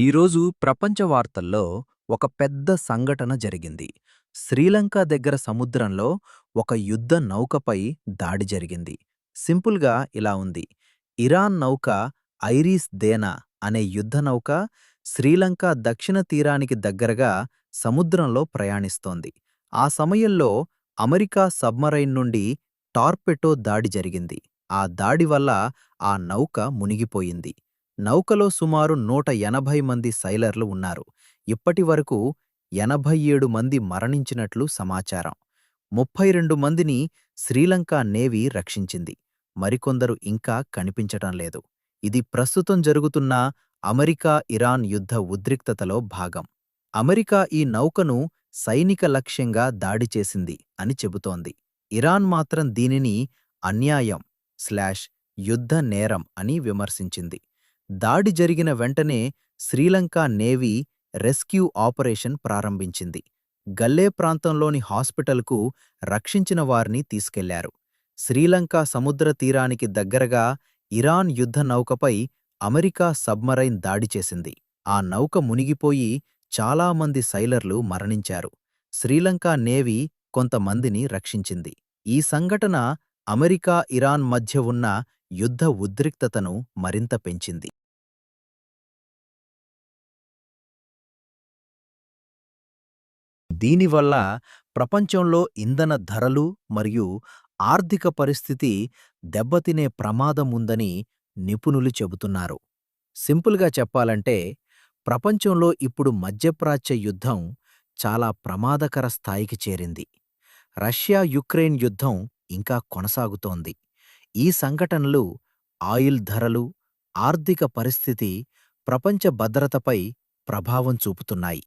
ఈరోజు ప్రపంచ వార్తల్లో ఒక పెద్ద సంఘటన జరిగింది. శ్రీలంక దగ్గర సముద్రంలో ఒక యుద్ధ నౌకపై దాడి జరిగింది. సింపుల్‌గా ఇలా ఉంది. ఇరాన్ నౌక ఐరిస్ దేనా అనే యుద్ధ నౌక శ్రీలంక దక్షిణ తీరానికి దగ్గరగా సముద్రంలో ప్రయాణిస్తోంది. ఆ సమయంలో అమెరికా సబ్‌మరైన్ నుండి టార్పెడో దాడి జరిగింది. ఆ దాడి వల్ల ఆ నౌక మునిగిపోయింది. నౌకలో సుమారు 180 మంది సైలర్లు ఉన్నారు. ఇప్పటివరకు 87 మంది మరణించినట్లు సమాచారం. 32 మందిని శ్రీలంక నేవీ రక్షించింది. మరికొందరు ఇంకా కనిపించటం లేదు. ఇది ప్రస్తుతం జరుగుతున్న అమెరికా-ఇరాన్ యుద్ధ ఉద్రిక్తతలో భాగం. అమెరికా ఈ నౌకను సైనిక లక్ష్యంగా దాడి చేసింది అని చెబుతోంది. ఇరాన్ మాత్రం దీనిని అన్యాయం/యుద్ధ నేరం అని విమర్శించింది. దాడి జరిగిన వెంటనే శ్రీలంక నేవీ రెస్క్యూ ఆపరేషన్ ప్రారంభించింది. గల్లే ప్రాంతంలోని హాస్పిటల్‌కు రక్షించిన వారిని తీసుకెళ్లారు. శ్రీలంక సముద్ర తీరానికి దగ్గరగా ఇరాన్ యుద్ధ నౌకపై అమెరికా సబ్‌మరైన్ దాడి చేసింది. ఆ నౌక మునిగిపోయి చాలా మంది సైలర్లు మరణించారు. శ్రీలంక నేవీ కొంతమందిని రక్షించింది. ఈ సంఘటన అమెరికా, ఇరాన్ మధ్య ఉన్న యుద్ధ ఉద్రిక్తతను మరింత పెంచింది. దీనివల్ల ప్రపంచంలో ఇంధన ధరలు మరియు ఆర్థిక పరిస్థితి దెబ్బతినే ప్రమాదం ఉందని నిపుణులు చెబుతున్నారు. సింపుల్‌గా చెప్పాలంటే, ప్రపంచంలో ఇప్పుడు మధ్యప్రాచ్య యుద్ధం చాలా ప్రమాదకర స్థాయికి చేరింది. రష్యా-యుక్రెయిన్ యుద్ధం ఇంకా కొనసాగుతోంది. ఈ సంఘటనలు ఆయిల్ ధరలు, ఆర్థిక పరిస్థితి, ప్రపంచ భద్రతపై ప్రభావం చూపుతున్నాయి.